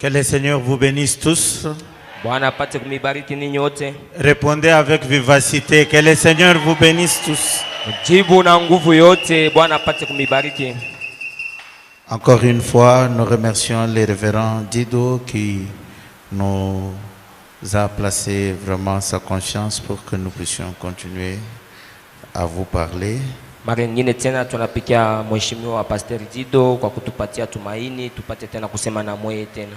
Que le Seigneur vous bénisse tous. Bwana apate kumibariki ninyi wote. Répondez avec vivacité. Que le Seigneur vous bénisse tous. Jibu na nguvu yote. Bwana apate kumibariki. Encore une fois, nous remercions les révérends Dido qui nous a placé vraiment sa confiance pour que nous puissions continuer à vous parler. Mara nyingine tena tunapikia mheshimiwa Pastor Dido kwa kutupatia tumaini tupate tena kusema na moyo tena.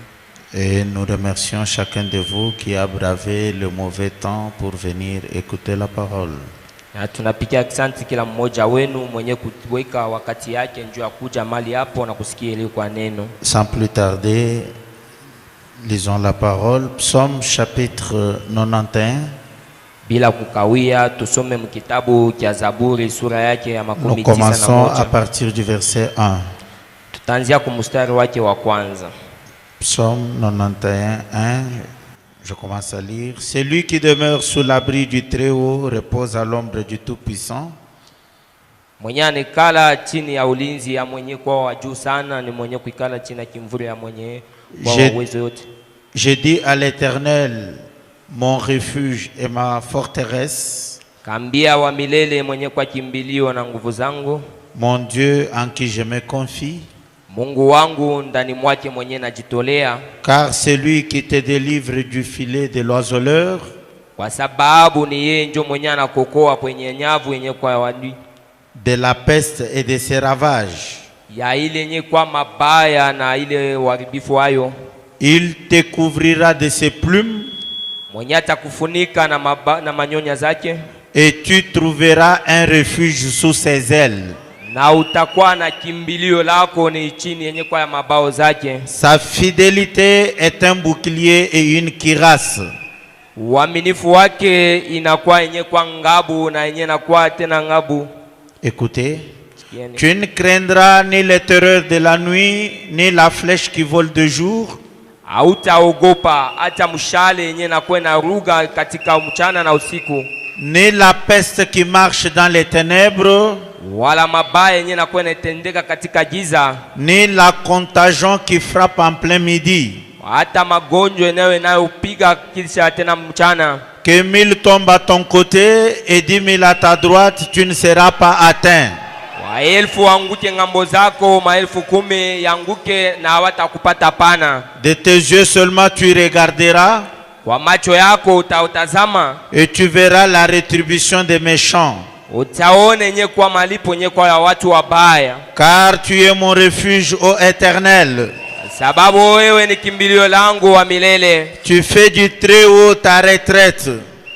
Et nous remercions chacun de vous qui a bravé le mauvais temps pour venir écouter la parole. Na tunapikia asante kila mmoja wenu mwenye kuweka wakati yake njoo kuja mali hapo na kusikia ile kwa neno. Sans plus tarder, lisons la parole. Psaume chapitre 91. Bila kukawia tusome mkitabu cha Zaburi sura yake ya makumi Nous tisa na commençons à moja. partir du verset 1. Tutaanzia kumstari wake wa kwanza. Psaume 91, 1. Je commence à lire. Celui qui demeure sous l'abri du Très-Haut repose à l'ombre du Tout-Puissant. Mwenye anikala chini ya ulinzi ya mwenye kwa wa juu sana ni mwenye kuikala chini ya kimvuri ya mwenye kwa uwezo yote. J'ai dit à l'Éternel, mon refuge et ma forteresse, Kambia wa milele mwenye kwa kimbilio na nguvu zangu, mon Dieu en qui je me confie, Mungu wangu ndani mwake mwenye najitolea, car c'est lui qui te délivre du filet de l'oiseleur, kwa sababu ni yeye ndio mwenye anakokoa kwenye nyavu yenye kwa wadui, de la peste et de ses ravages. ya ile yenye kwa mabaya na ile uharibifu hayo. Il te couvrira de ses plumes Mwenye atakufunika na manyonya zake, et tu trouveras un refuge sous ses ailes. na utakuwa na kimbilio lako ni chini yenye kwa ya mabao zake. Sa fidélité est un bouclier et une cuirasse. Uaminifu wake inakuwa yenye kwa ngabu na yenye inakuwa tena ngabu. Écoutez, tu ne craindras ni les terreurs de la nuit, ni la flèche qui vole de jour, Hautaogopa hata mshale yenye inakuwa inaruga katika mchana na usiku, ni la peste qui marche dans les ténèbres, wala mabaya yenye inakuwa inatendeka katika giza, ni la contagion qui frappe en plein midi. hata magonjwa yanayopiga kisha tena mchana. Que 1000 tombent à ton côté et 10 000 à ta droite, tu ne seras pas atteint. Maelfu anguke ngambo zako, maelfu 10 yanguke na hawatakupata pana. De tes yeux seulement tu regarderas Kwa macho yako utautazama, et tu verras la rétribution des méchants. utaone yenye kwa malipo yenye kwa ya watu wabaya. Car tu es mon refuge, ô Éternel. Sababu wewe ni kimbilio langu wa milele. Tu fais du Très-Haut ta retraite.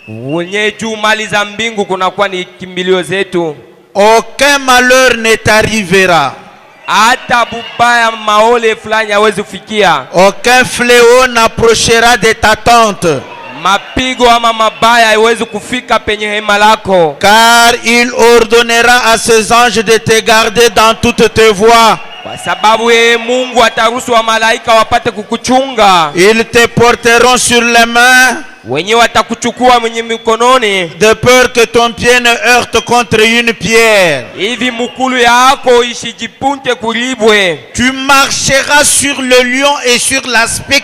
Wenye juu mali za mbingu kunakuwa ni kimbilio zetu. Aucun malheur ne t'arrivera. Hata bubaya maole fulani hawezi kufikia. Aucun fléau n'approchera de ta tente. Mapigo ama mabaya haiwezi kufika penye hema lako. Car il ordonnera à ses anges de te garder dans toutes tes voies. Kwa sababu yeye Mungu ataruhusu wa malaika wapate kukuchunga. Ils te porteront sur les mains, Wenye watakuchukua mwenye mikononi, de peur que ton pied ne heurte contre une pierre. hivi mukulu yako ishijipunte kulibwe. Tu marcheras sur le lion et sur l'aspic.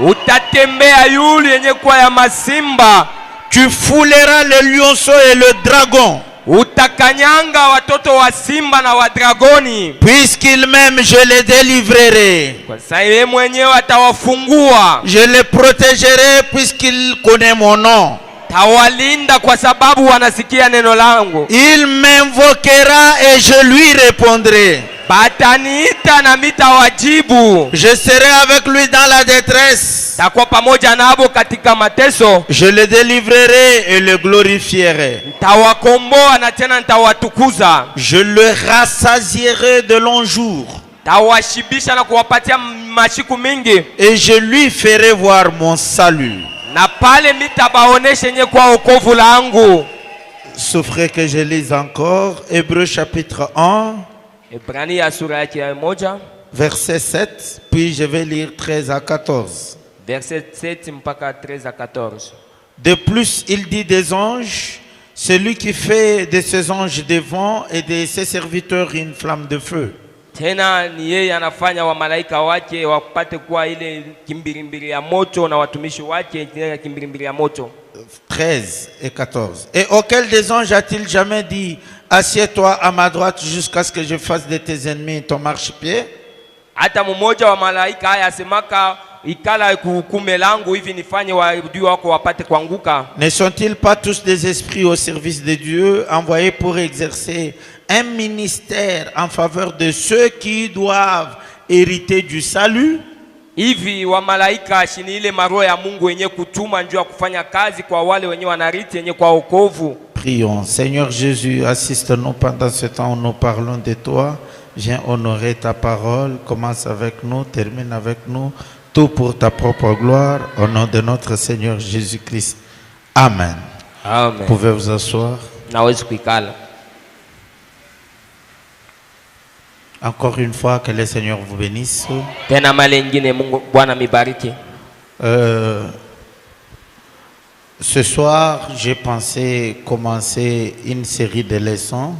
Utatembea yule yenye kwa ya masimba. Tu fouleras le lionceau et le dragon. Utakanyanga watoto wa simba na wa dragoni. Puisqu'il m'aime, je les délivrerai. Kwa sababu yeye mwenyewe atawafungua. Je les protégerai puisqu'il connaît mon nom. Tawalinda kwa sababu wanasikia neno langu. Il m'invoquera et je lui répondrai. Bataniita na mitawajibu. Je serai avec lui dans la détresse. Takuwa pamoja nabo katika mateso. Je le délivrerai et le glorifierai. Tawakomboa na tena nitawatukuza. Je le rassasierai de longs jours. Tawashibisha na kuwapatia mashiku mingi. Et je lui ferai voir mon salut. Na pale mitabaonesha yenye kwa wokovu langu. Souffrez que je lise encore. Hébreux chapitre 1. Ibrania sura yake ya 1 verset 7, puis je vais lire 13 à 14. verset 7 mpaka 13 à 14. De plus, il dit des anges, celui qui fait de ses anges des vents et de ses serviteurs une flamme de feu. Tena ni yeye anafanya wa malaika wake wapate kuwa ile kimbirimbiri ya moto na watumishi wake ile kimbirimbiri ya moto. 13 et 14. Et auquel des anges a-t-il jamais dit, assieds-toi à ma droite jusqu'à ce que je fasse de tes ennemis ton marchepied? Hata mmoja wa malaika haya asemaka ikala kuhukume langu hivi nifanye waadui wako wapate kuanguka. Ne sont-ils pas tous des esprits au service de Dieu, envoyés pour exercer un ministère en faveur de ceux qui doivent hériter du salut? Hivi wa malaika shini ile maroho ya Mungu wenye kutuma njoo kufanya kazi kwa wale wenye wanariti wenye kwa wokovu. Prions. Seigneur Jésus, assiste-nous pendant ce temps où nous parlons de toi. Viens honorer ta parole. Commence avec nous, termine avec nous. Tout pour ta propre gloire. Au nom de notre Seigneur Jésus-Christ. Amen. Amen. Vous pouvez vous asseoir. Naweza kuikala. Encore une fois, que le Seigneur vous bénisse. Tena mara nyingine Mungu Bwana mibariki. Ce soir, j'ai pensé commencer une série de leçons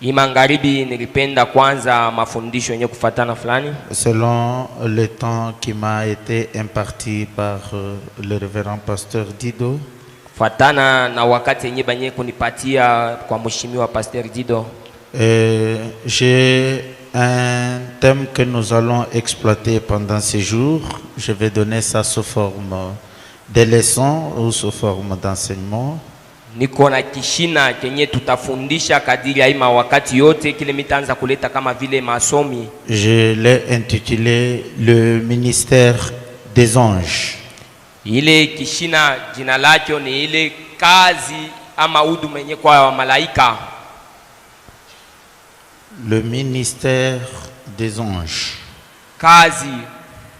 Magharibi nilipenda kwanza mafundisho yenye kufuatana fulani selon le temps qui m'a été imparti par le révérend pasteur Dido. Kufuatana na wakati yenye banye kunipatia kwa mheshimiwa pasteur Dido. J'ai un thème que nous allons exploiter pendant ces jours. Je vais donner ça sous forme de leçons ou sous forme d'enseignement. Niko na kishina kenye tutafundisha kadiri ya ima wakati yote kile mitaanza kuleta kama vile masomi. Je l'ai intitulé le ministère des anges. Ile kishina jina lake ni ile kazi ama huduma yenye kwa malaika. Le ministère des anges. Kazi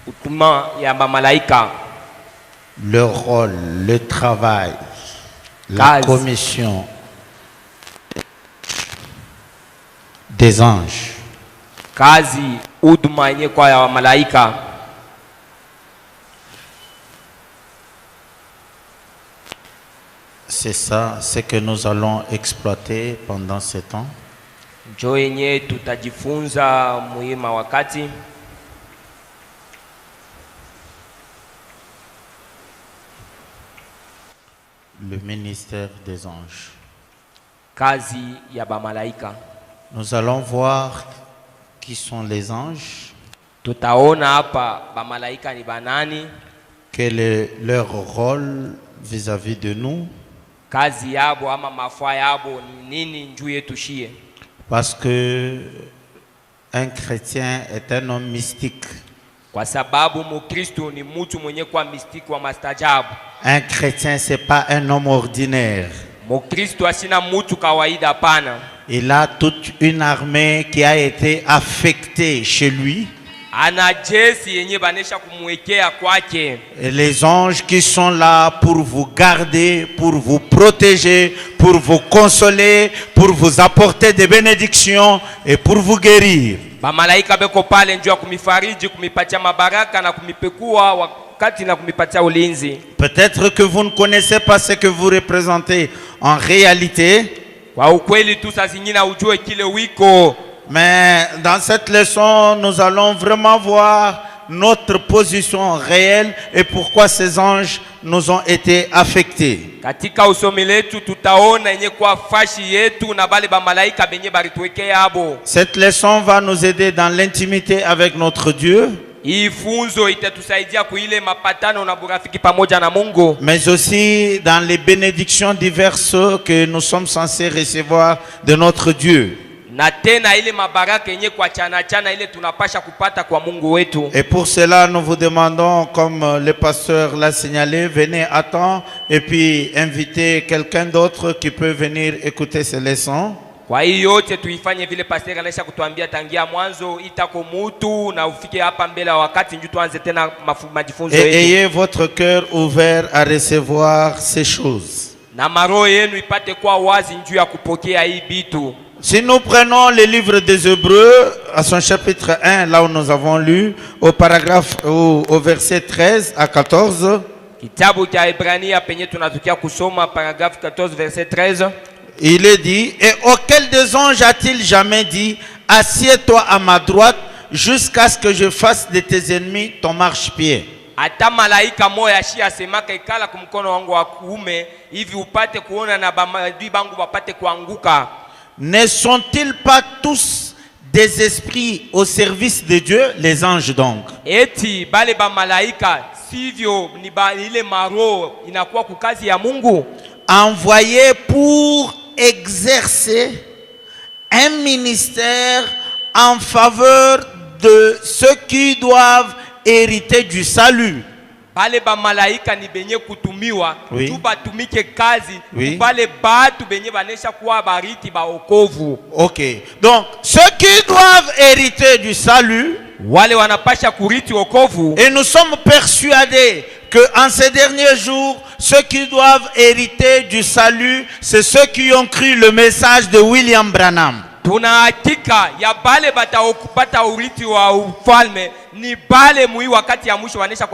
huduma ya malaika. Le rôle, le travail, la commission des anges. Kazi huduma yenye kwa ya malaika. C'est ça, ce que nous allons exploiter pendant ce temps. Njoo yenye tutajifunza muhimu wakati. Le ministère des anges. Kazi ya malaika. Nous allons voir qui sont les anges. Tutaona hapa malaika ni banani. Quel est leur rôle vis-à-vis de nous. Kazi yabo ama mafua yabo nini njoo yetu shie. Parce que un chrétien est un homme mystique. Kwa sababu Mkristo ni mtu mwenye kwa mystiki wa mastajabu. Un chrétien c'est pas un homme ordinaire. Mkristo asina mtu kawaida pana. Il a toute une armée qui a été affectée chez lui. Ana jeshi yenye banesha kumwekea kwake. Et les anges qui sont là pour vous garder, pour vous protéger, pour vous consoler, pour vous apporter des bénédictions et pour vous guérir. Malaika beko pale njoo kumifariji, kumipatia mabaraka na kumipekua wakati na kumipatia ulinzi. Peut-être que vous ne connaissez pas ce que vous représentez en réalité. Kwa ukweli tu saa zingine ujue kile wiko. Mais dans cette leçon, nous allons vraiment voir notre position réelle et pourquoi ces anges nous ont été affectés. Katika usomi letu tutaona yenye kwa fashi yetu na bale malaika benye barituwekea hapo. Cette leçon va nous aider dans l'intimité avec notre Dieu. Hii funzo itatusaidia kuile mapatano na burafiki pamoja na Mungu. Mais aussi dans les bénédictions diverses que nous sommes censés recevoir de notre Dieu. Na tena ile mabaraka yenye kwa chana ile tunapasha kupata kwa Mungu wetu. Et pour cela, nous vous demandons, comme le pasteur l'a signalé, venez à temps et puis invitez quelqu'un d'autre qui peut venir écouter ces leçons. Kwa hiyo yote tuifanye vile pastor anaisha kutuambia tangia mwanzo, itako mutu na ufike hapa mbele wakati njoo tuanze tena majifunzo yetu. Et ayez votre cœur ouvert à recevoir ces choses. Na maroho yenu ipate kwa wazi njoo ya kupokea hii bitu. Si nous prenons le livre des Hébreux, à son chapitre 1, là où nous avons lu, au paragraphe, au verset 13 à 14, Kitabu cha Ibrania penye tunatukia kusoma paragraphe 14 verset 13. il est dit, et auquel des anges a-t-il jamais dit, assieds-toi à ma droite jusqu'à ce que je fasse de tes ennemis ton marchepied. Ata malaika moya shi asemaka ikala kumkono wangu wa kuume hivi upate kuona na bamadui bangu wapate kuanguka. Ne sont-ils pas tous des esprits au service de Dieu, les anges donc? Eti bale ba malaika sivyo ni ile maro inakuwa kukazi ya Mungu, envoyés pour exercer un ministère en faveur de ceux qui doivent hériter du salut. Bale ba malaika ni benye kutumiwa tu batumike kazi bale batu benye banesha kuwa bariti ba okovu. Ok, donc ceux qui doivent hériter du salut, wale wanapasha kuriti okovu. Et nous sommes persuadés que en ces derniers jours, ceux qui doivent hériter du salut, c'est ceux qui ont cru le message de William Branham. Tuna hakika ya bale bataokupata uriti wa ufalme ni bale mui wakati ya mwisho wanesha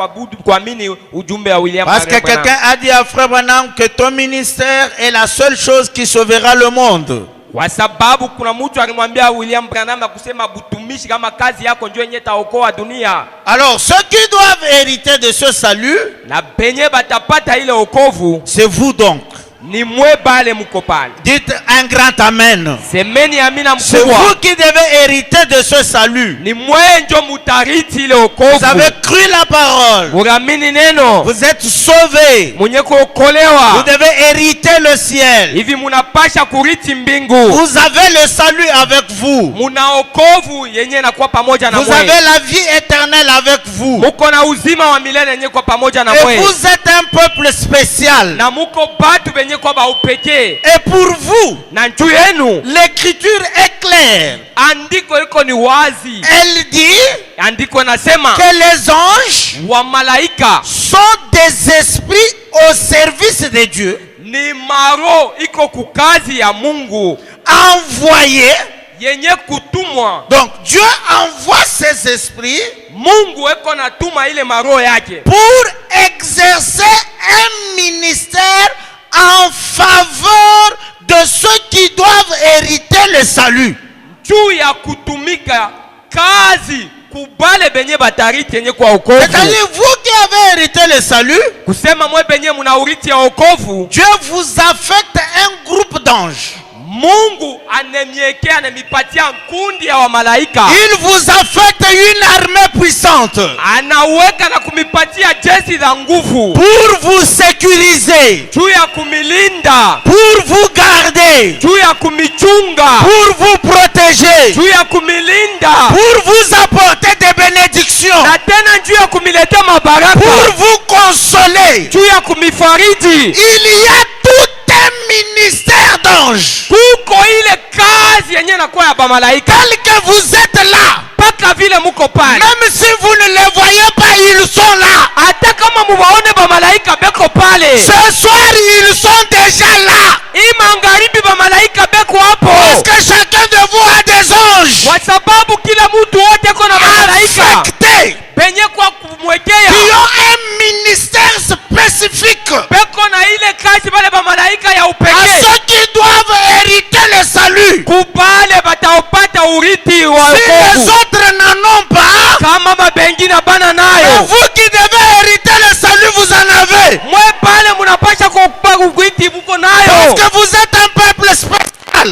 kuamini ujumbe wa William Branham. Parce que quelqu'un a dit à Frère Branham que ton ministère est la seule chose qui sauvera le monde. Kwa sababu kuna mtu alimwambia William Branham na kusema butumishi kama kazi yako ndio yenye taokoa dunia. Alors ceux qui doivent hériter de ce salut, na benye batapata ile okovu, c'est vous donc. Ni mwe bale mko pale. Dites un grand amen. Semeni amina mkubwa. C'est vous qui devez hériter de ce salut. Ni mwe ndio mutariti ile okovu. Vous avez cru la parole. Muamini neno. Vous êtes sauvés. Mwenye kuokolewa. Vous devez hériter le ciel. Hivi munapasha kuriti mbingu. Vous avez le salut avec vous. Muna okovu yenye inakuwa pamoja na mwe. Vous avez la vie éternelle avec vous. Muko na uzima wa milele yenye kwa pamoja na mwe. Et vous êtes un peuple spécial. Na muko batu benye kwa ba upekee. Et pour vous, na juu yenu, l'écriture est claire. Andiko liko ni wazi. Elle dit andiko nasema que les anges wa malaika sont des esprits au service de Dieu. Ni maro iko kukazi ya Mungu. Envoyés. Yenye kutumwa. Donc Dieu envoie ses esprits. Mungu eko natuma ile maro yake. Pour exercer un ministère en faveur de ceux qui doivent hériter le salut. Juu ya kutumika kazi kubale benye batariti yenye kwa okovu. C'est-à-dire vous qui avez hérité le salut, kusema mwe benye muna uriti ya okovu, Dieu vous affecte un groupe d'anges. Mungu anemiekea anemipatia kundi ya wa malaika. Il vous affecte une armée puissante. Anaweka na kumipatia jeshi za nguvu. Pour vous sécuriser. Juu ya kumilinda. Pour vous garder. Juu ya kumichunga. Pour vous protéger. Juu ya kumilinda. Pour vous apporter des bénédictions. Na tena juu ya kumileta mabaraka. Pour vous consoler. Juu ya kumifariji. Il y a tout un ministère d'anges. Kuko ile kazi yenye na kwa ya ba malaika. Tel que vous êtes là. Paka vile muko pale. Même si vous ne les voyez pas, ils sont là. Hata kama muwaone ba malaika beko pale. Ce soir, ils sont déjà là. Imangaribi ba malaika beko hapo. Parce que chacun de vous a des anges. Kwa sababu kila mtu wote kona ba malaika. Affectés. Benye kwa kumwekea. Qui ont un ministère spécifique. Beko na ile kazi bale ba malaika ya upekee. À ceux qui doivent hériter le salut. Kubale bataopata uriti wa okovu. Si les autres n'en ont pas. Kama mabengine bana nayo. Vous qui devez hériter le salut, vous en avez. Mwe pale munapasha kupa uriti muko nayo. Parce que vous êtes un peuple spécial.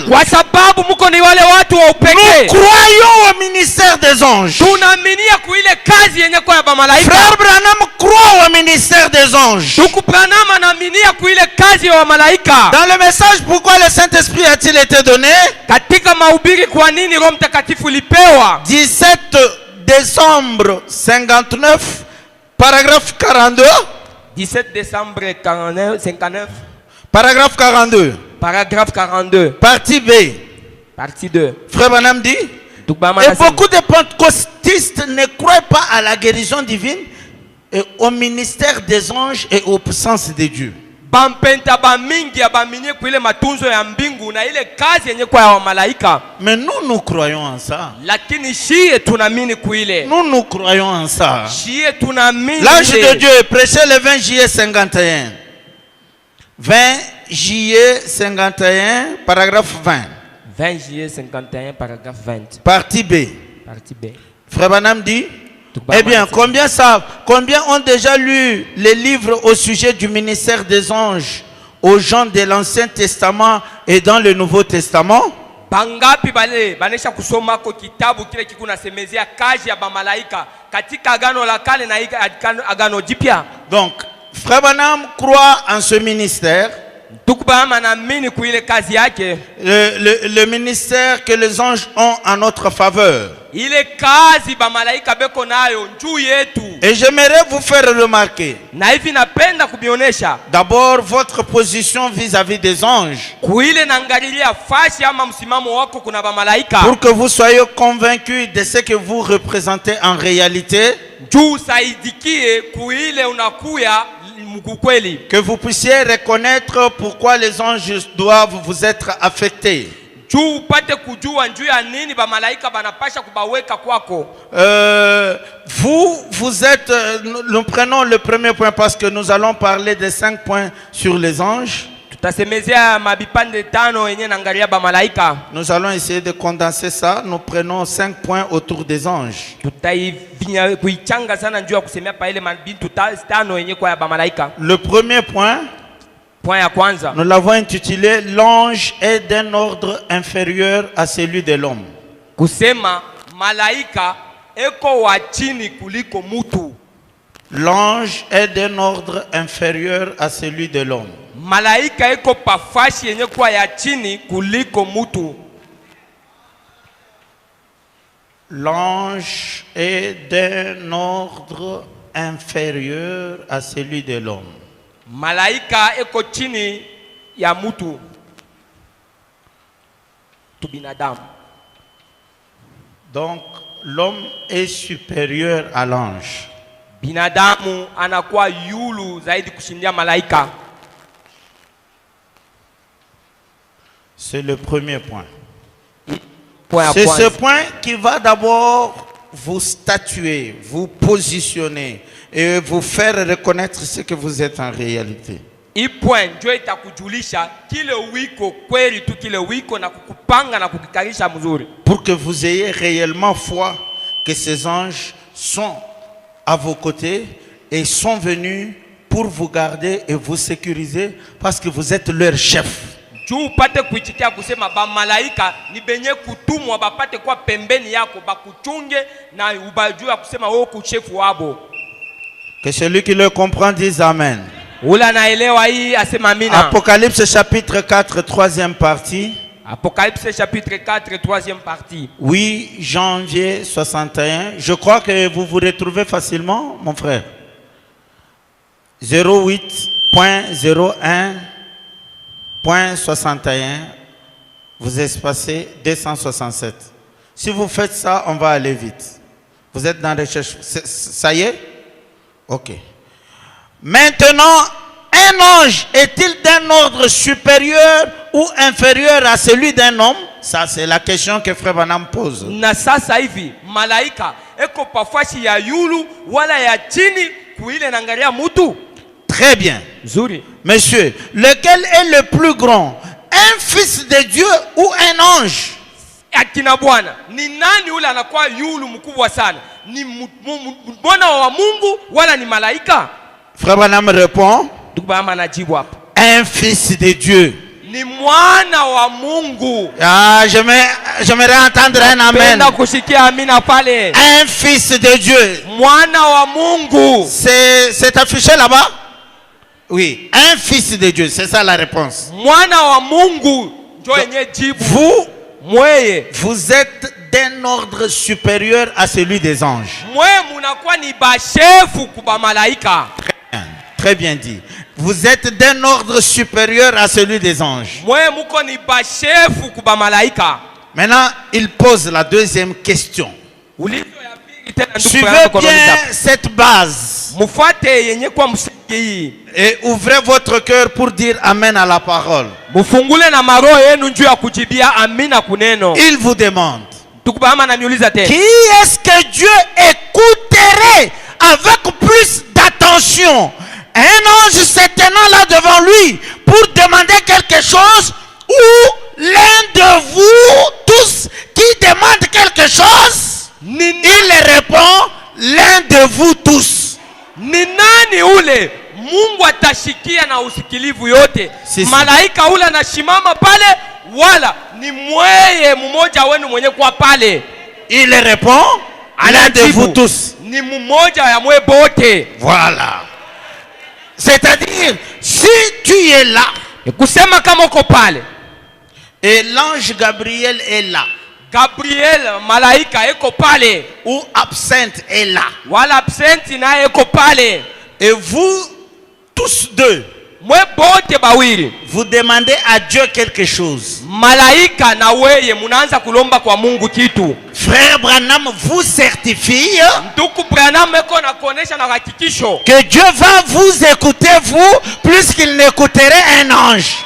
Kwa sababu muko ni wale watu wa upekee. Nous croyons au ministère des anges. Tunaaminia kuile kazi yenye kwa ba malaika. Frère Branham croit au ministère des anges. Ndugu Branham anaaminia kuile kazi ya malaika. Dans le message pourquoi le Saint-Esprit a-t-il été donné? Katika mahubiri kwa nini Roho Mtakatifu lipewa? 17 décembre 59 paragraphe 42. 17 décembre 59. Paragraphe 42. Paragraphe 42. Partie B. Partie 2. Frère Branham dit, et beaucoup de pentecôtistes ne croient pas à la guérison divine et au ministère des anges et aux puissances de Dieu. Bampenta ba mingi abaminie kuile matunzo ya mbingu na ile kazi yenye kwa ya malaika. Mais nous croyons en ça. Lakini shie tunaamini kuile. Nous croyons en ça. Shie tunaamini. L'ange de Dieu est prêché le 20 juillet 51. 20 juillet 51, paragraphe 20. 20 juillet 51, paragraphe 20. Partie B. Partie B. Frère Branham dit, eh bien, combien ont déjà lu les livres au sujet du ministère des anges aux gens de l'Ancien Testament et dans le Nouveau Testament? Bangapi bale banesha kusoma ko kitabu kile kikuna semezea kazi ya bamalaika katika agano la kale na agano jipya. Donc, Frère Branham croit en ce ministère. Le ministère que les anges ont en notre faveur. Et j'aimerais vous faire remarquer d'abord votre position vis-à-vis des anges, pour que vous soyez convaincus de ce que vous représentez en réalité, que vous puissiez reconnaître pourquoi les anges doivent vous être affectés. Nous prenons le premier point parce que nous allons parler des 5 points sur les anges. Nous allons essayer de condenser ça. Nous prenons 5 points autour des anges. Le premier point, nous l'avons intitulé « L'ange est d'un ordre inférieur à celui de l'homme ». L'ange est d'un ordre inférieur à celui de l'homme. L'ange est d'un ordre inférieur à celui de l'homme. Malaika eko chini ya mutu tu binadamu. Donc l'homme est supérieur à l'ange. Binadamu anakuwa yulu zaidi kushindia malaika. C'est le premier point. C'est ce point qui va d'abord vous statuer, vous positionner et vous faire reconnaître ce que vous êtes en réalité. Pour que vous ayez réellement foi que ces anges sont à vos côtés et sont venus pour vous garder et vous sécuriser parce que vous êtes leur chef. Que celui qui le comprend dise Amen. Apocalypse chapitre 4, troisième partie. Apocalypse chapitre 4, troisième partie. 8 janvier 61. Je crois que vous vous retrouvez facilement, mon frère. 08.01.61. Vous espacez 267. Si vous faites ça, on va aller vite. Vous êtes dans la recherche. Ça y est? Ok. Maintenant, un ange est-il d'un ordre supérieur ou inférieur à celui d'un homme? Ça, c'est la question que Frère Branham pose. Très bien. Monsieur, lequel est le plus grand? Un fils de Dieu ou un ange? Akina Bwana, ni nani ule anakuwa yulu mkubwa sana? Ni mwana wa Mungu wala ni malaika? Frère Branham répond, un fils de Dieu. Ni mwana wa Mungu. Ah, j'aimerais entendre un amen. Un fils de Dieu. Mwana wa Mungu. C'est affiché là-bas? Oui, un fils de Dieu, c'est ça la réponse. Mwana wa Mungu. Vous êtes d'un ordre supérieur à celui des anges. Très bien dit. Vous êtes d'un ordre supérieur à celui des anges. Maintenant, il pose la deuxième question. Suivez bien cette base. Et ouvrez votre cœur pour dire Amen à la parole. Il vous demande, qui est-ce que Dieu écouterait avec plus d'attention? Un ange se tenant là devant lui pour demander quelque chose, ou l'un de vous tous qui demande quelque chose? Il répond, l'un de vous tous. Ni nani ule Mungu atashikia na usikilivu yote? Sisi. Malaika ule anashimama pale, wala ni mweye mmoja wenu mwenye kwa pale? Il répond, l'un de vous tous. Ni mmoja ya mwe bote. Voilà. C'est-à-dire, si tu es là, Kusema kama uko pale, et l'ange Gabriel est là, Gabriel malaika eko pale, ou absente est là, wala absenti na eko pale, et vous tous deux, mwe bote bawili, vous demandez à Dieu quelque chose, malaika na weye munaanza kulomba kwa Mungu kitu, Frère Branham vous certifie ndugu Branham eko na kuonesha na hakikisho que Dieu va vous écouter vous plus qu'il n'écouterait un ange.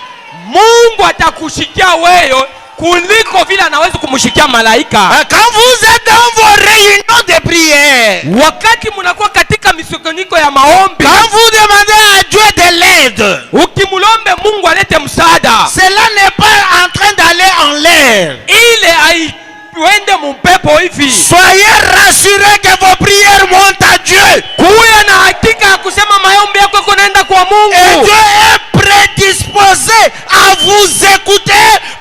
Mungu atakushikia wewe kuliko vile anaweza kumshikia malaika. Quand vous êtes dans vos réunions de prière, Wakati munakuwa katika misukoniko ya maombi, quand vous demandez à Dieu de l'aide, ukimulombe Mungu alete msaada, cela n'est pas en train d'aller en l'air. ile aiwende mumpepo hivi. Soyez rassurés que vos prières montent à Dieu. Kuya na hakika ya kusema maombi yako kunaenda kwa Et Mungu. Dieu est prédisposé à vous écouter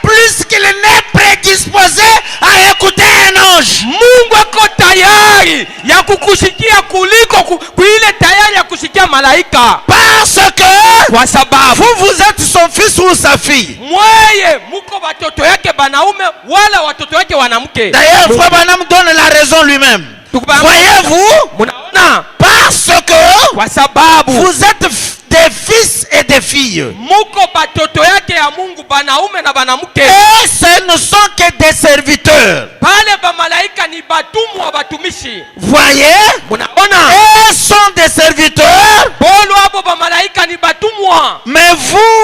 plus qu'il n'est prédisposé à écouter un ange. Mungu ako tayari ya kukushikia kuliko kuile tayari ya kushikia malaika. Parce que Kwa sababu vous êtes son fils ou sa fille. mweye muko watoto yake banaume wala watoto yake wanamke. D'ailleurs, Frère Branham donne la raison lui-même. Voyez-vous, Munaona? parce que Kwa sababu vous êtes des fils et des filles. muko batoto yake ya Mungu banaume na banamke. Et ce ne sont que des serviteurs. Pale ba malaika ni batumu wa batumishi. Voyez, Munaona? eux sont des serviteurs. Bolo hapo ba malaika ni batumwa. Mais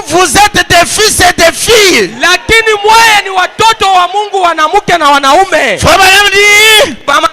vous êtes des fils et des filles. Lakini mweye ni watoto wa Mungu wanamke na wanaume. Frère Branham dit, Bama-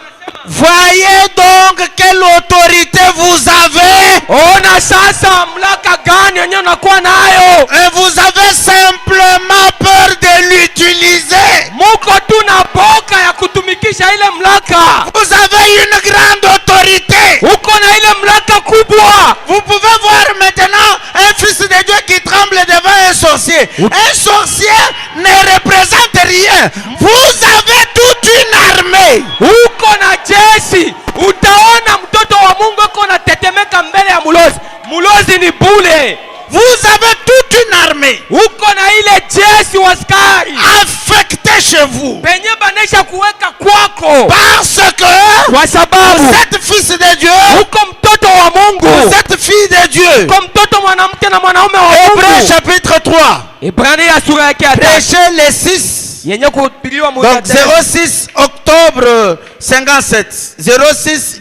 voyez donc quelle autorité vous avez. Ona sasa mlaka gani yenye unakuwa nayo? Et vous avez simplement peur de l'utiliser. Muko tu na boka ya kutumikisha ile mlaka. Vous avez une grande autorité. Uko na ile mlaka kubwa. Vous pouvez voir maintenant un fils de Dieu qui tremble devant un sorcier. Un sorcier ne représente rien. Vous avez toute une armée. Uko na jeshi. Utaona mtoto wa Mungu uko na tetemeka mbele ya mulozi. Mulozi ni bule. Vous avez toute une armée Uko na ile jeshi waskari. affectée chez vous. Penye banesha kuweka kwako. Parce que Kwa sababu vous êtes fils de Dieu. uko mtoto wa Mungu. Vous êtes fille de Dieu. Uko mtoto mwanamke na mwanaume wa Hébreux Mungu. chapitre 3. Ibrania sura yake ya 3. Prêchez les 6. Yenye kuhubiriwa Donc muda 06 octobre 57. 06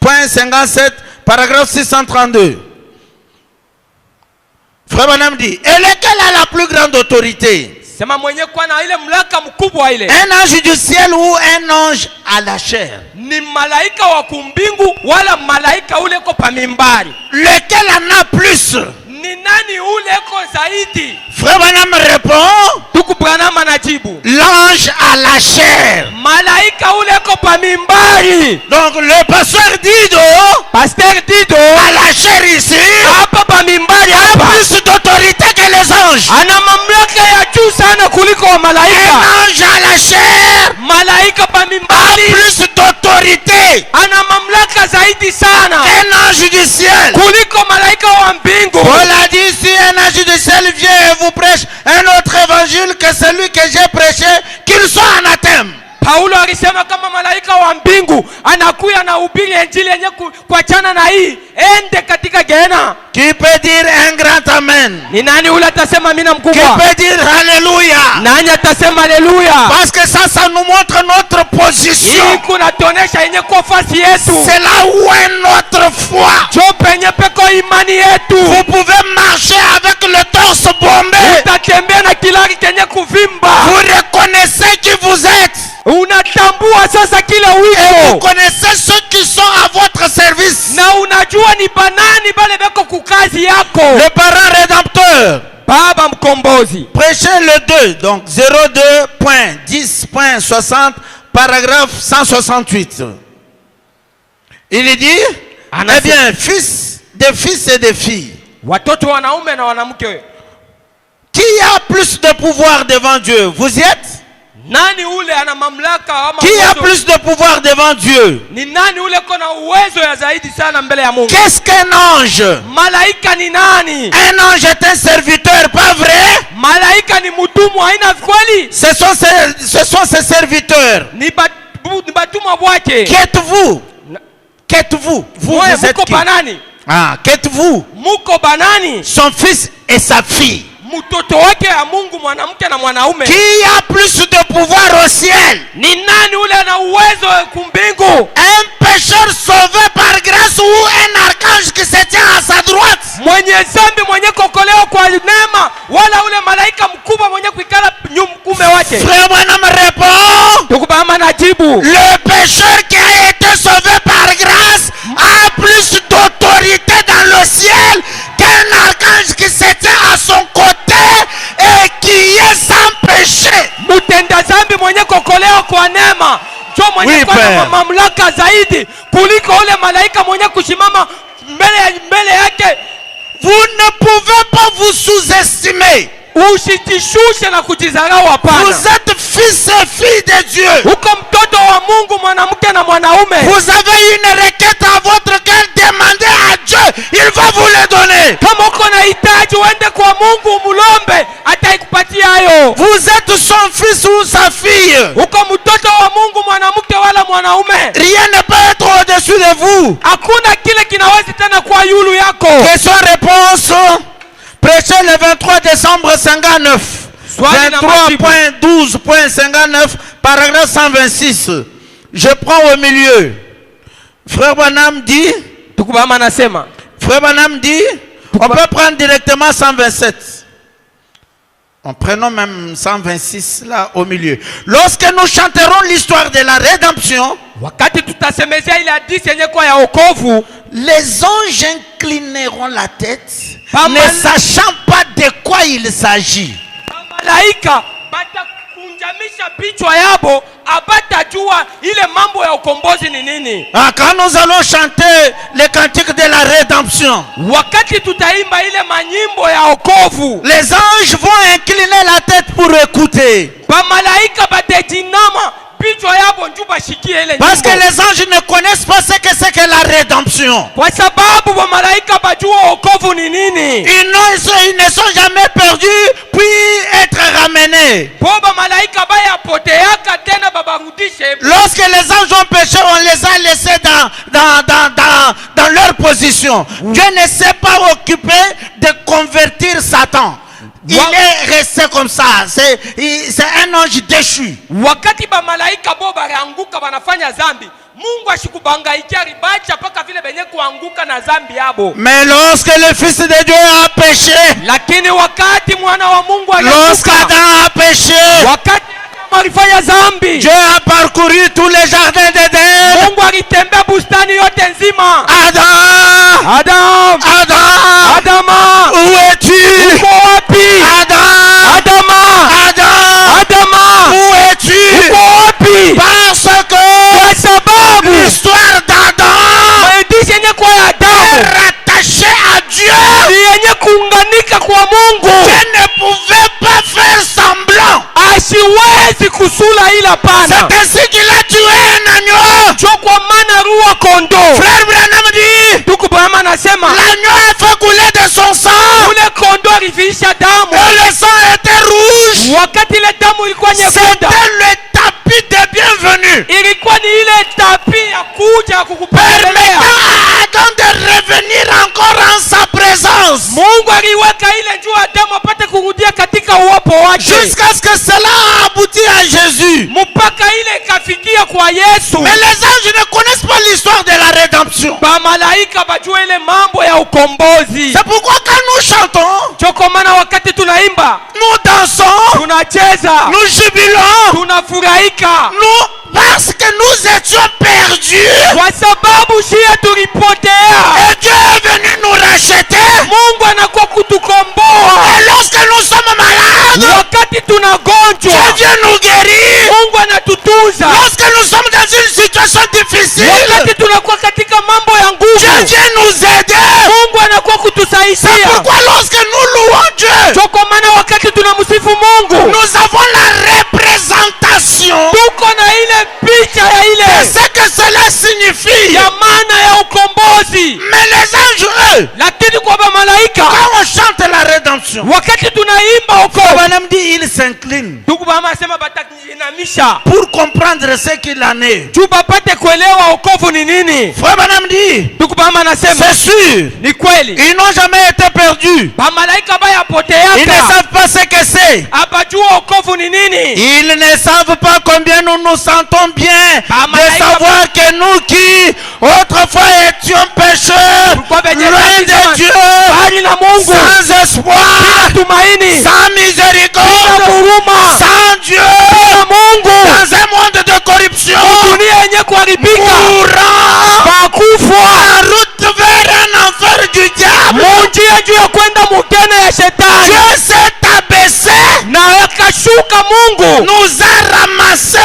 10.57 paragraphe 632. Frère Branham dit, et lequel a la plus grande autorité? sema mwenye kwa na ile mlaka mkubwa ile Un ange du ciel ou un ange à la chair? ni malaika wa kumbingu wala malaika ule ko pamimbari? Lequel en a plus? Ni nani ule ko zaidi? Frère Branham répond, Tuku Branham anajibu, l'ange à la chair. malaika ule ko pamimbari. Donc le pasteur Dido, Pasteur Dido à la chair ici, hapa pamimbari a hapa plus d'autorité que les anges. ana mamlaka ya juu sana kuliko wa Un malaika. ange à la chair Malaika a pamimbari plus d'autorité ana mamlaka zaidi sana qu'un ange du ciel. kuliko malaika wa mbingu. Paul a dit, si un ange du ciel vient et vous prêche un autre évangile que celui que j'ai prêché, qu'il soit anathème. Paulo alisema kama malaika wa mbingu anakuya na ubiri injili yenye kuachana na hii, ende katika Gehenna. Qui peut dire un grand amen? Ni nani ule atasema mina Qui mkubwa? peut dire alléluia? Nani atasema haleluya? Parce que ça nous montre notre Hii position. kunatonesha yenye kwa fasi yetu. C'est là où est notre foi. Jo penye peko imani yetu. Vous pouvez marcher avec le torse bombé. Utatembea na kilari kenye kuvimba. Vous reconnaissez qui vous êtes. Unatambua sasa kile Et vous wiko. connaissez ceux qui sont à votre service. Na unajua ni banani bale beko kukazi yako. Le parent rédempteur. Baba mkombozi. ukombozi. Prêchez le 2, donc 02.10.60, paragraphe 168. Il dit, eh bien, fils, des fils et des filles. Watoto wanaume na wanamke. Qui a plus de pouvoir devant Dieu? Vous y êtes? Nani ule ana mamlaka ama Qui a plus de pouvoir devant Dieu? Ni nani ule kona uwezo ya zaidi sana mbele ya Mungu? Qu'est-ce qu'un ange? Malaika ni nani? Un ange est un serviteur, pas vrai? Malaika ni mtumwa, haina kweli? Ce sont ses serviteurs. Ni batumwa bwake. Qui êtes-vous? Qu'êtes-vous? Vous êtes qui? Banani? Ah, qu'êtes-vous? Muko banani? Son fils et sa fille. Mtoto wake ya Mungu mwanamke na mwanaume. Qui a plus de pouvoir au ciel? Ni nani ule ana uwezo kumbingu? Un pécheur sauvé par grâce ou un archange qui se tient à sa droite? Mwenye zambi mwenye kokolewa kwa neema, wala ule malaika mkubwa mwenye kuikala nyumkume wake? Frère Branham répond. Tukubama najibu. Le pécheur qui a été sauvé par grâce a plus d'autorité dans le ciel qu'un archange qui se tient à son côté et qui est sans péché. Mutenda zambi mwenye kokolewa kwa neema jo mwenye kwa mamlaka zaidi kuliko ule malaika mwenye kushimama mbele yake. Vous ne pouvez pas vous sous-estimer. Usitishushe na kujizarau, hapana. Vous êtes fils et filles de Dieu. Uko mtoto wa Mungu mwanamke na mwanaume. Vous avez une requête à votre cœur, demandez à Dieu, il va vous le donner. Kama uko na hitaji uende kwa Mungu mulombe, ataikupatia hayo. Vous êtes son fils ou sa fille. Uko mtoto wa Mungu mwanamke wala mwanaume. Rien ne peut être au-dessus de vous. Hakuna kile kinaweza tena kwa yulu yako. Question réponse. Prêché le 23 décembre 59. 23.12.59, paragraphe 126. Je prends au milieu. Frère Branham dit. Frère Branham dit. On peut prendre directement 127. En prenant même 126 là au milieu. Lorsque nous chanterons l'histoire de la rédemption, les anges inclineront la tête, ne sachant pas de quoi il s'agit. Quand nous allons chanter les cantiques de la rédemption, les anges vont incliner la tête pour écouter. Parce que les anges ne connaissent pas ce que c'est que la rédemption. Ils ne sont jamais perdus puis être ramenés. Lorsque les anges ont péché, on les a laissés dans leur position. Dieu ne s'est pas occupé de convertir Satan. Il est resté comme ça. C'est un ange déchu. Mais lorsque le Fils de Dieu a péché, lorsqu'Adam a péché, Dieu a parcouru tous les jardins d'Éden. Adam, où es-tu? Adam, où es-tu? Parce que l'histoire d'Adam est rattachée à Dieu. Dieu ne pouvait pas faire semblant. C'est ainsi qu'il a tué un agneau. Frère Branham dit, l'agneau a fait couler de son sang. Et le sang était rouge. C'était le tapis de bienvenue. Permettant à Adam de revenir encore en sa présence. Jusqu'à ce que cela aboutit à Jésus. Mais les anges ne connaissent pas l'histoire de la rédemption. C'est pourquoi quand nous chantons, nous dansons, nous jubilons, parce que nous étions perdus. Et Dieu est venu nous racheter. Et lorsque nous sommes mariés tunagonjwa, Dieu vient nous guérir. Mungu anatutunza. Lorsque nous sommes dans une situation difficile, Wakati tunakuwa katika mambo ya Dieu nguvu, vient nous aider. Mungu anakuwa C'est kutusaidia. pourquoi lorsque nous louons Dieu, Kwa maana wakati tunamsifu Mungu, nous avons la représentation tuko na ile picha ya de ile ce que cela signifie. ya maana ya ukombozi. Mais les anges, eux, Lakini kwa malaika, quand on chante la rédemption, wakati tunaimba wokovu, Abraham dit il s'incline ndugu bama asema batakinamisha pour comprendre ce qu'il en est. juu bapate kuelewa wokovu ni nini. Frère Branham dit, Ndugu bama anasema c'est sûr, ni kweli, ils n'ont jamais été perdus. bamalaika baya Ils ne poteaka savent pas ce que c'est. abajua wokovu ni nini. Ils ne savent pas combien nous nous sentons bien de savoir que nous qui autrefois étions pécheurs, loin de Dieu, bali na Mungu, sans espoir, tumaini, sans miséricorde, huruma, sans Dieu, na Mungu, dans un monde de corruption, dunia yenye kuharibika, mourant bakufwa en route vers un enfer du diable. munjia juu ya kwenda mukene ya shetani, Dieu s'est abaissé, na akashuka Mungu nous a ramassés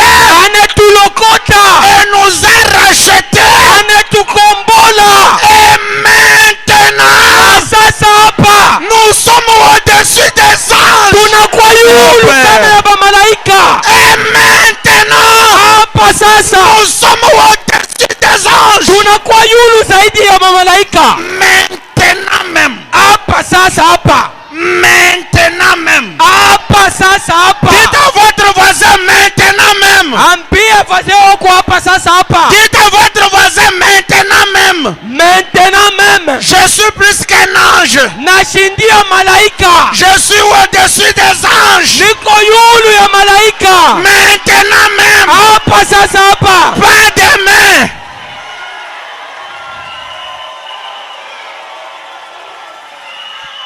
anetulokota, et nous a rachetés. anetukombola. Et maintenant, Sasa hapa nous sommes au-dessus des anges. tunakuwa yulu sana ya bamalaika. Et maintenant, Hapa sasa nous sommes au-dessus des anges. tunakuwa yulu zaidi ya bamalaika. Maintenant même. Hapa sasa hapa, Maintenant même. hapa sasa hapa, Dites à votre voisin maintenant même. ambie wazee wako hapa sasa hapa, Dites à votre voisin maintenant même. maintenant même Je suis plus qu'un ange. nashindia malaika, Je suis au-dessus des anges. niko yulu ya malaika. Maintenant même. Hapa sasa hapa, Pas demain.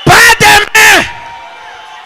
Pas demain.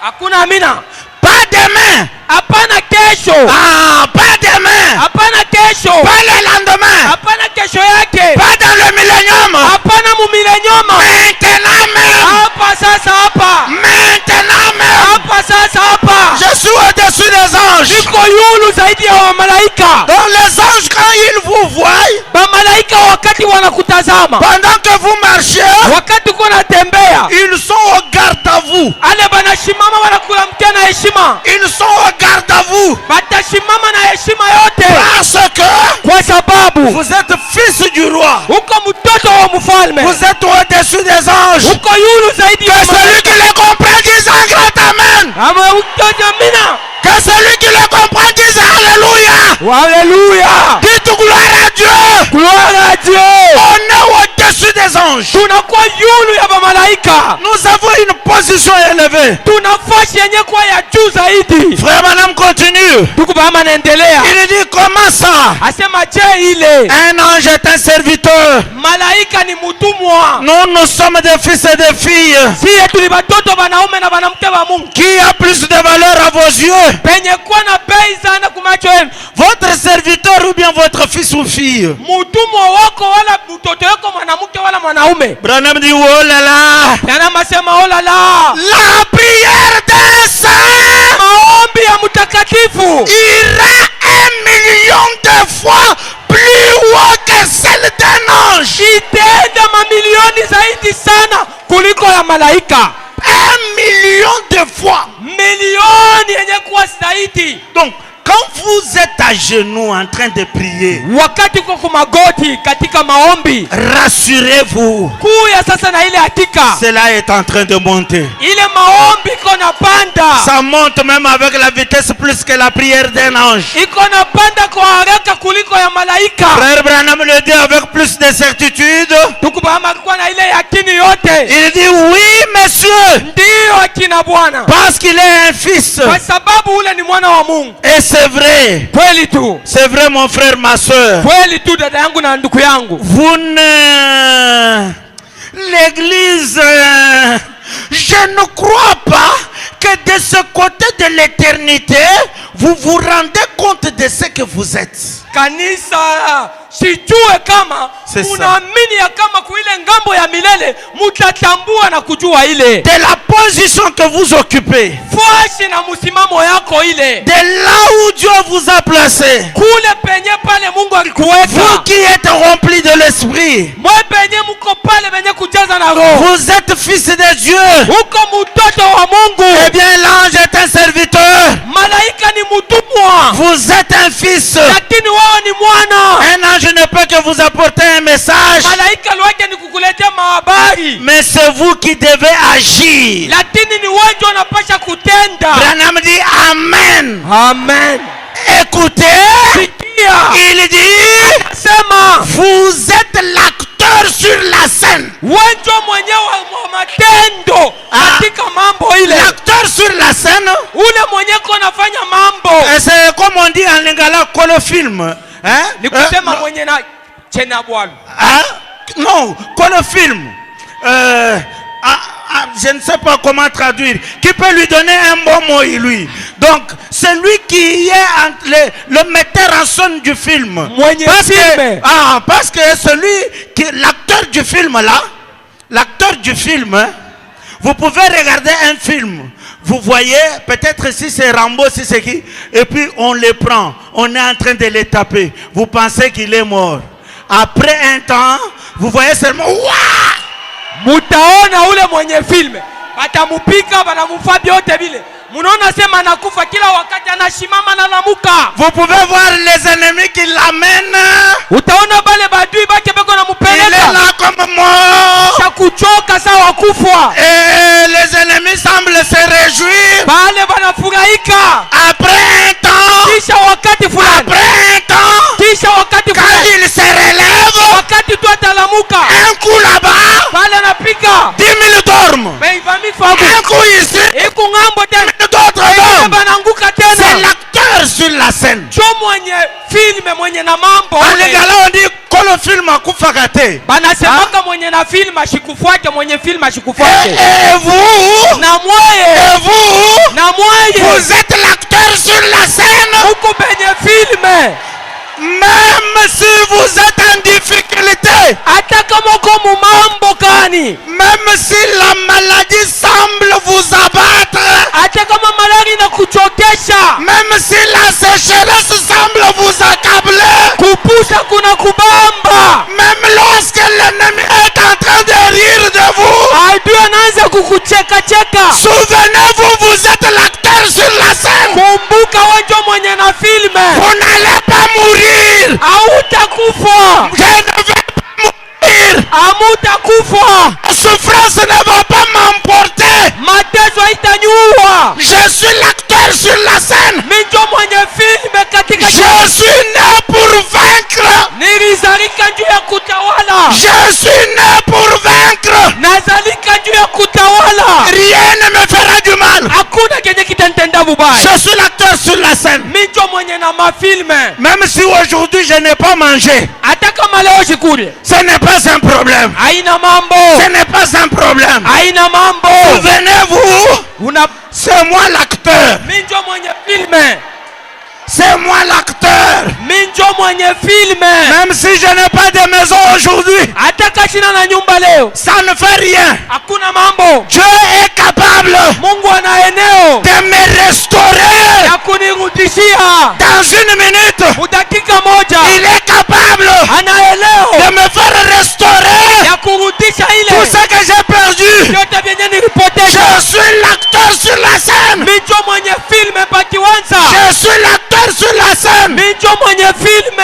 hakuna amina, Pas demain. hapana kesho, Ah, pas demain. hapana kesho, Pas le lendemain. hapana kesho yake, Pas dans le millénium. hapana mumilenyoma. Maintenant même. Hapa sasa hapa, Maintenant même. hapa sasa hapa, Je suis au-dessus des anges. niko yulu zaidi ya malaika. Donc les anges, quand ils vous voient, Bamalaika wakati wanakutazama, pendant que vous marchez, wakati uko natembea, ils sont au garde à vous. ale banashimama wanakulamkia na heshima, Ils sont au garde à vous. batashimama na heshima yote, Parce que kwa sababu vous êtes fils du roi. uko mtoto wa mfalme, Vous êtes au-dessus des anges. uko yulu zaidi Que ya celui qui les comprend dise un grand amen. ama mtoto. Amina, Que celui qui les comprend dise alléluia. haleluya, Dites gloire à Dieu. gloire à Dieu. On est au-dessus des anges. Tunakuwa yulu ya bamalaika, Nous avons une position élevée. tuna nafasi yenye kuwa ya juu zaidi. Frère Branham continue. Ndugu Branham anaendelea, Il dit comment ça? asema je ile Un ange est un serviteur. malaika ni mtumwa. Nous sommes des fils et des filles. Siye tuli watoto wanaume na wanamke wa Mungu. Qui a plus de valeur à vos yeux? Penye kuwa na bei sana kumacho yenu, Votre serviteur ou bien votre fils ou fille? mtumwa wako wala mtoto wako mwanamke wala mwanaume. Branham dit oh là là. Branham asema oh la la, La prière d'un saint maombi ya mtakatifu ira 1 million de fois plus haut que celle d'un ange. itaenda mamilioni zaidi sana kuliko ya malaika. 1 million de fois. Milioni yenye kuwa zaidi. Donc, quand vous êtes à genoux en train de prier, Wakati uko kumagoti katika maombi, rassurez-vous, kuya sasa na ile hakika, cela est en train de monter. ile maombi iko na panda, Ça monte même avec la vitesse plus que la prière d'un ange. iko na panda kwa haraka kuliko ya malaika. Frère Branham le dit avec plus de certitude. Ndugu Branham alikuwa na ile yakini yote. Il dit oui, monsieur, Ndiyo akina Bwana, parce qu'il est un fils. kwa sababu ule ni mwana wa Mungu. Et c'est vrai. Kweli tu, C'est vrai, mon frère, ma soeur. kweli tu dada yangu na ndugu yangu. Vous ne... L'église, je ne crois pas que de ce côté de l'éternité, vous vous rendez compte de ce que vous êtes. Kanisa, sijue kama unaamini ya kama kuile ngambo ya milele mutatambua na kujua ile. De la position que vous occupez. Fuashi na msimamo yako ile. De là où Dieu vous a placé. Kule penye pale Mungu alikuweka. Vous qui êtes remplis de l'esprit. Mwe penye mko pale penye kujaza na roho. Vous êtes fils de Dieu. Uko mtoto wa Mungu. Eh bien l'ange est un serviteur. Malaika ni mtumwa. Vous êtes un fils. Lakini wao ni mwana. Un ange ne peut que vous apporter un message. Malaika lwake ni kukuletea mahabari. Mais c'est vous qui devez agir. Lakini ni wewe ndio unapaswa kutenda. Branham dit amen. Amen. Écoutez. Il dit sema vous êtes l'acteur sur la scène. Wewe ndio mwenyewe wa matendo katika mambo ile. L'acteur sur la scène. Ule mwenyewe anafanya mambo. C'est comme on dit en lingala kolo film. Hein? Ni kusema mwenye na chena bwana. Non, kolo film. Je ne sais pas comment traduire. Qui peut lui donner un bon mot, lui? Donc, c'est lui qui est le metteur en scène du film. Parce que celui qui, l'acteur du film là, l'acteur du film, hein, vous pouvez regarder un film. Vous voyez, peut-être si c'est Rambo, si c'est qui, et puis on les prend. On est en train de les taper. Vous pensez qu'il est mort. Après un temps, vous voyez seulement, waouh! Mutaona ule mwenye filme batamupika banamufa byote bile munaona sema anakufa kila wakati anashimama na lamuka. Vous pouvez voir les ennemis qui l'amènent. Utaona bale badui bake bako na mupeleka. Il est là comme mort. Chakuchoka sawa kufa. Et les ennemis semblent se réjouir. Bale banafurahika. Après un temps. Kisha wakati fulani. Après un temps. Kisha wakati fulani. Quand il se relève. Wakati tu atalamuka. Un coup là-bas. Bale anapika. 10 000 dorment. Un coup ici. Iku ngambo tena. D'autres dorment. Bananguka tena. C'est l'acteur sur la scène. Jo mwenye filme mwenye na mambo. Alingala on dit kolo film akufakate. Banasemaka mwenye na film ashikufuate, mwenye film ashikufuate. Et vous? Na mwaye. Et vous? Na mwaye. Vous êtes l'acteur sur la scène. Uko penye filme. Même si vous êtes en difficulté. Hata kama uko mumambo gani. Même si la maladie semble vous abattre. Hata kama malaria inakuchokesha. Même si la sécheresse semble vous accabler. Kupusa kuna kubamba. Même lorsque l'ennemi est en train de rire de vous. Adui anaanza kukucheka cheka. Souvenez-vous, vous êtes l'acteur sur la scène. Kumbuka wewe mwenye na filme. Vous n'allez pas mourir. Hautakufa. Je ne vais pas mourir. Hamutakufa. La souffrance ne va pas m'emporter. Mateso haitanyua. Je suis l'acteur sur la scène. Minjo mwenye filme katika. Je suis né pour vaincre. Nilizalika juu ya kutawala. Je suis né pour vaincre. Nazalika juu ya kutawala. Rien ne me fera du mal. Hakuna kenye kitanitenda vibaya. Je suis l'acteur sur la scène. Minjo mwenye na mafilme. Même si aujourd'hui je n'ai pas mangé. Hata kama leo sikule. Ce n'est pas un problème. Haina mambo. Ce n'est pas un problème. Haina mambo. Souvenez-vous. C'est moi l'acteur. Minjo mwenye filme. C'est moi l'acteur. Minjo mwenye filme. Même si je n'ai pas de maison aujourd'hui. Hata kashina na nyumba leo. Ça ne fait rien. Hakuna mambo. Dieu est capable. Mungu ana eneo. De me restaurer. Ya kunirudishia. Dans une minute. Mudakika moja. Il est capable. Ana eneo. De me faire restaurer. Ya kurudisha ile. Tout ce que j'ai perdu. Yote vyenye nilipoteza. Je suis l'acteur sur la scène. Minjo mwenye filme pakiwanza. Je suis l'acteur sur la scène. Minjo mwenye filme.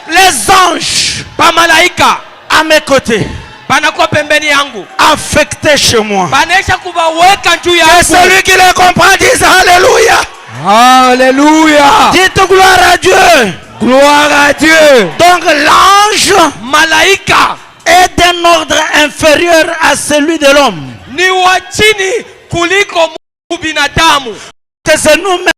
Les anges. Pamalaika. À mes côtés. Banakuwa pembeni yangu. Affectés chez moi. Banesha kubaweka juu yangu. Et celui qui les comprend dit alléluia. Alléluia. Dites gloire à Dieu. Gloire à Dieu. Donc l'ange. Malaika. Est d'un ordre inférieur à celui de l'homme. Ni wa chini kuliko binadamu. Que c'est nous-mêmes